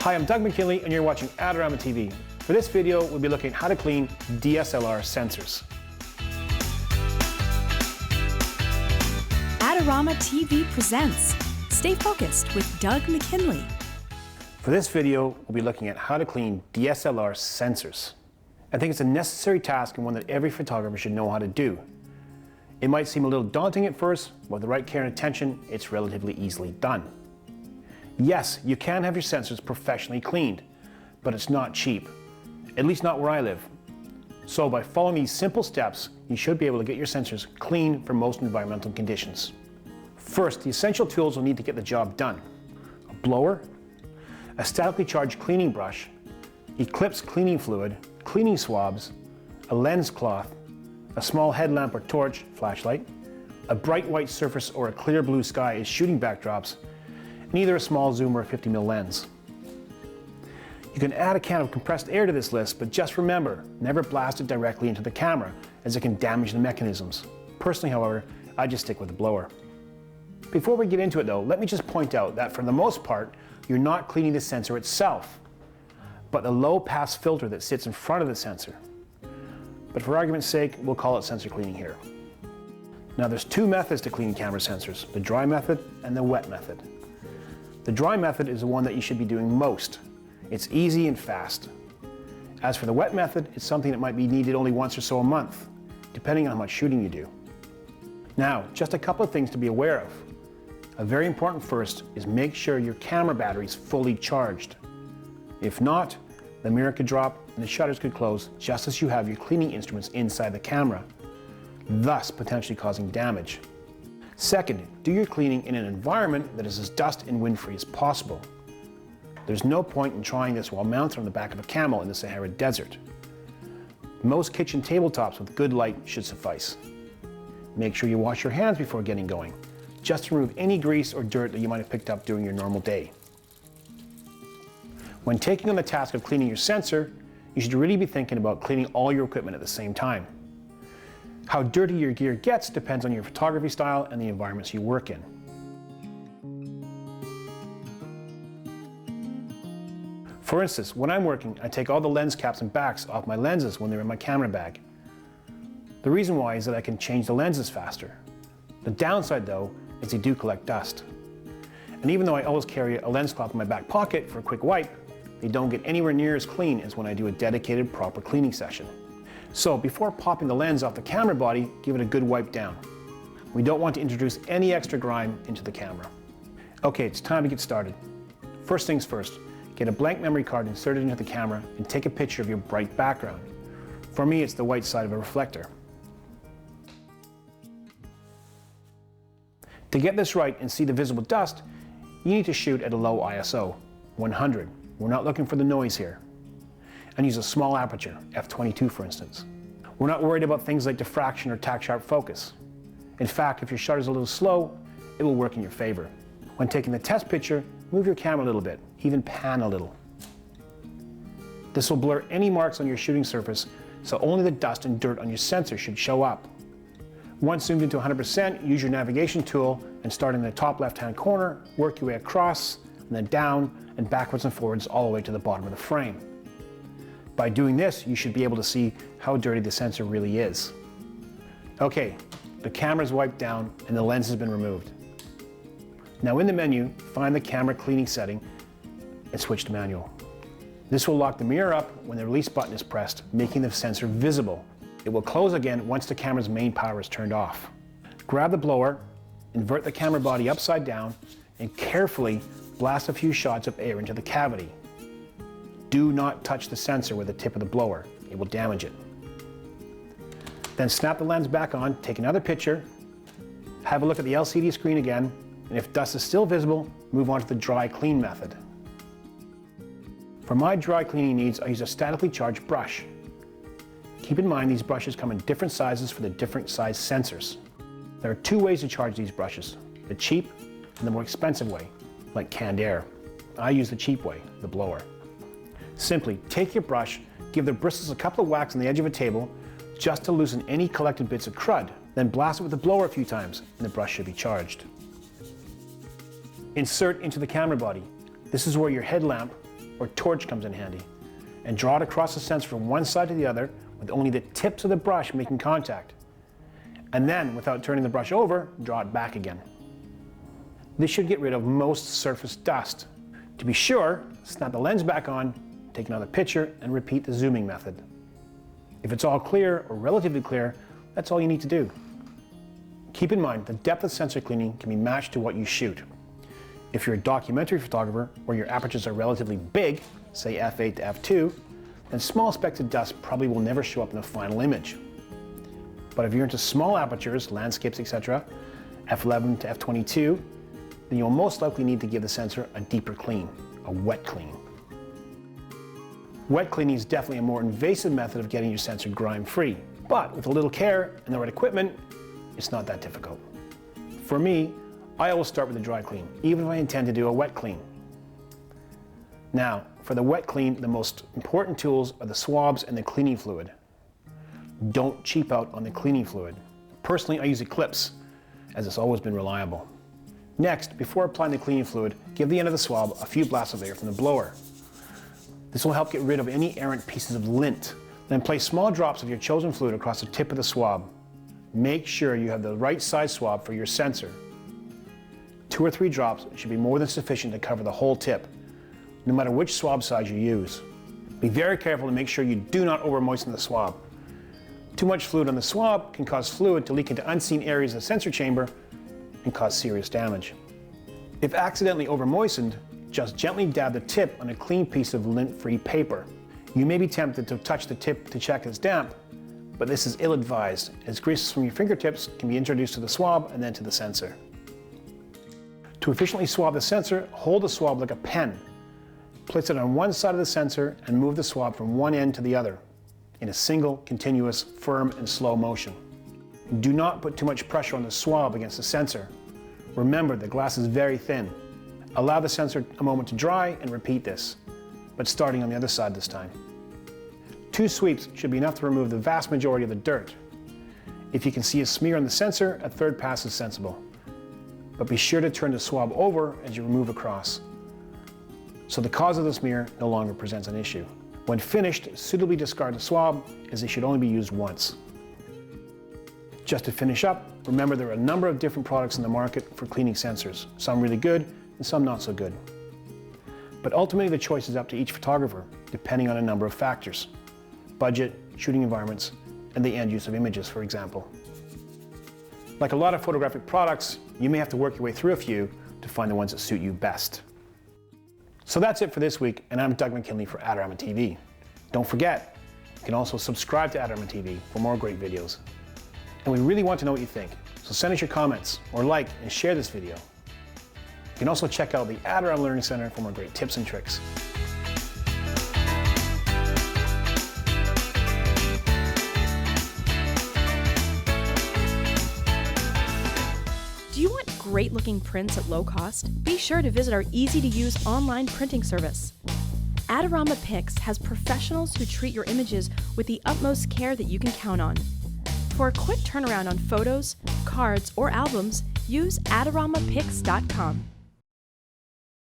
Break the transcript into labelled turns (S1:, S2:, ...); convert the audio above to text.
S1: Hi, I'm Doug McKinlay and you're watching Adorama TV. For this video, we'll be looking at how to clean DSLR sensors.
S2: Adorama TV presents Stay Focused with Doug McKinlay.
S1: For this video, we'll be looking at how to clean DSLR sensors. I think it's a necessary task and one that every photographer should know how to do. It might seem a little daunting at first, but with the right care and attention, it's relatively easily done. Yes, you can have your sensors professionally cleaned, but it's not cheap, at least not where I live. So by following these simple steps, you should be able to get your sensors clean for most environmental conditions. First, the essential tools will need to get the job done: a blower, a statically charged cleaning brush, Eclipse cleaning fluid, cleaning swabs, a lens cloth, a small headlamp or torch, flashlight, a bright white surface or a clear blue sky as shooting backdrops, and either a small zoom or a 50mm lens. You can add a can of compressed air to this list, but just remember, never blast it directly into the camera, as it can damage the mechanisms. Personally, however, I just stick with the blower. Before we get into it though, let me just point out that for the most part, you're not cleaning the sensor itself, but the low pass filter that sits in front of the sensor. But for argument's sake, we'll call it sensor cleaning here. Now there's two methods to clean camera sensors, the dry method and the wet method. The dry method is the one that you should be doing most. It's easy and fast. As for the wet method, it's something that might be needed only once or so a month, depending on how much shooting you do. Now, just a couple of things to be aware of. A very important first is make sure your camera battery is fully charged. If not, the mirror could drop and the shutters could close just as you have your cleaning instruments inside the camera, thus potentially causing damage. Second, do your cleaning in an environment that is as dust and wind-free as possible. There's no point in trying this while mounted on the back of a camel in the Sahara Desert. Most kitchen tabletops with good light should suffice. Make sure you wash your hands before getting going, just to remove any grease or dirt that you might have picked up during your normal day. When taking on the task of cleaning your sensor, you should really be thinking about cleaning all your equipment at the same time. How dirty your gear gets depends on your photography style and the environments you work in. For instance, when I'm working, I take all the lens caps and backs off my lenses when they're in my camera bag. The reason why is that I can change the lenses faster. The downside though is they do collect dust. And even though I always carry a lens cloth in my back pocket for a quick wipe, they don't get anywhere near as clean as when I do a dedicated proper cleaning session. So before popping the lens off the camera body, give it a good wipe down. We don't want to introduce any extra grime into the camera. Okay, it's time to get started. First things first, get a blank memory card inserted into the camera and take a picture of your bright background. For me, it's the white side of a reflector. To get this right and see the visible dust, you need to shoot at a low ISO, 100. We're not looking for the noise here. And use a small aperture, f/22 for instance. We're not worried about things like diffraction or tack sharp focus. In fact, if your shutter's a little slow, it will work in your favor. When taking the test picture, move your camera a little bit, even pan a little. This will blur any marks on your shooting surface, so only the dust and dirt on your sensor should show up. Once zoomed into 100%, use your navigation tool and start in the top left-hand corner, work your way across, and then down and backwards and forwards all the way to the bottom of the frame. By doing this, you should be able to see how dirty the sensor really is. Okay, the camera's wiped down and the lens has been removed. Now in the menu, find the camera cleaning setting and switch to manual. This will lock the mirror up when the release button is pressed, making the sensor visible. It will close again once the camera's main power is turned off. Grab the blower, invert the camera body upside down, and carefully blast a few shots of air into the cavity. Do not touch the sensor with the tip of the blower. It will damage it. Then snap the lens back on, take another picture, have a look at the LCD screen again, and if dust is still visible, move on to the dry clean method. For my dry cleaning needs, I use a statically charged brush. Keep in mind these brushes come in different sizes for the different size sensors. There are two ways to charge these brushes, the cheap and the more expensive way, like canned air. I use the cheap way, the blower. Simply take your brush, give the bristles a couple of whacks on the edge of a table just to loosen any collected bits of crud, then blast it with the blower a few times and the brush should be charged. Insert into the camera body. This is where your headlamp or torch comes in handy, and draw it across the sensor from one side to the other with only the tips of the brush making contact. And then, without turning the brush over, draw it back again. This should get rid of most surface dust. To be sure, snap the lens back on, take another picture, and repeat the zooming method. If it's all clear or relatively clear, that's all you need to do. Keep in mind, the depth of sensor cleaning can be matched to what you shoot. If you're a documentary photographer where your apertures are relatively big, say f8 to f2, then small specks of dust probably will never show up in the final image. But if you're into small apertures, landscapes, etc., f11 to f22, then you'll most likely need to give the sensor a deeper clean, a wet clean. Wet cleaning is definitely a more invasive method of getting your sensor grime-free, but with a little care and the right equipment, it's not that difficult. For me, I always start with a dry clean, even if I intend to do a wet clean. Now, for the wet clean, the most important tools are the swabs and the cleaning fluid. Don't cheap out on the cleaning fluid. Personally, I use Eclipse, as it's always been reliable. Next, before applying the cleaning fluid, give the end of the swab a few blasts of air from the blower. This will help get rid of any errant pieces of lint. Then place small drops of your chosen fluid across the tip of the swab. Make sure you have the right size swab for your sensor. 2 or 3 drops should be more than sufficient to cover the whole tip, no matter which swab size you use. Be very careful to make sure you do not over moisten the swab. Too much fluid on the swab can cause fluid to leak into unseen areas of the sensor chamber and cause serious damage. If accidentally over moistened, just gently dab the tip on a clean piece of lint-free paper. You may be tempted to touch the tip to check it's damp, but this is ill-advised, as grease from your fingertips can be introduced to the swab and then to the sensor. To efficiently swab the sensor, hold the swab like a pen. Place it on one side of the sensor and move the swab from one end to the other in a single, continuous, firm and slow motion. Do not put too much pressure on the swab against the sensor. Remember, the glass is very thin. Allow the sensor a moment to dry and repeat this, but starting on the other side this time. 2 sweeps should be enough to remove the vast majority of the dirt. If you can see a smear on the sensor, a third pass is sensible. But be sure to turn the swab over as you remove across, so the cause of the smear no longer presents an issue. When finished, suitably discard the swab, as they should only be used once. Just to finish up, remember there are a number of different products in the market for cleaning sensors, some really good and some not so good. But ultimately the choice is up to each photographer, depending on a number of factors. Budget, shooting environments, and the end use of images, for example. Like a lot of photographic products, you may have to work your way through a few to find the ones that suit you best. So that's it for this week, and I'm Doug McKinlay for Adorama TV. Don't forget, you can also subscribe to Adorama TV for more great videos. And we really want to know what you think, so send us your comments, or like and share this video. You can also check out the Adorama Learning Center for more great tips and tricks.
S2: Do you want great looking prints at low cost? Be sure to visit our easy-to-use online printing service. Adorama Pix has professionals who treat your images with the utmost care that you can count on. For a quick turnaround on photos, cards, or albums, use AdoramaPix.com.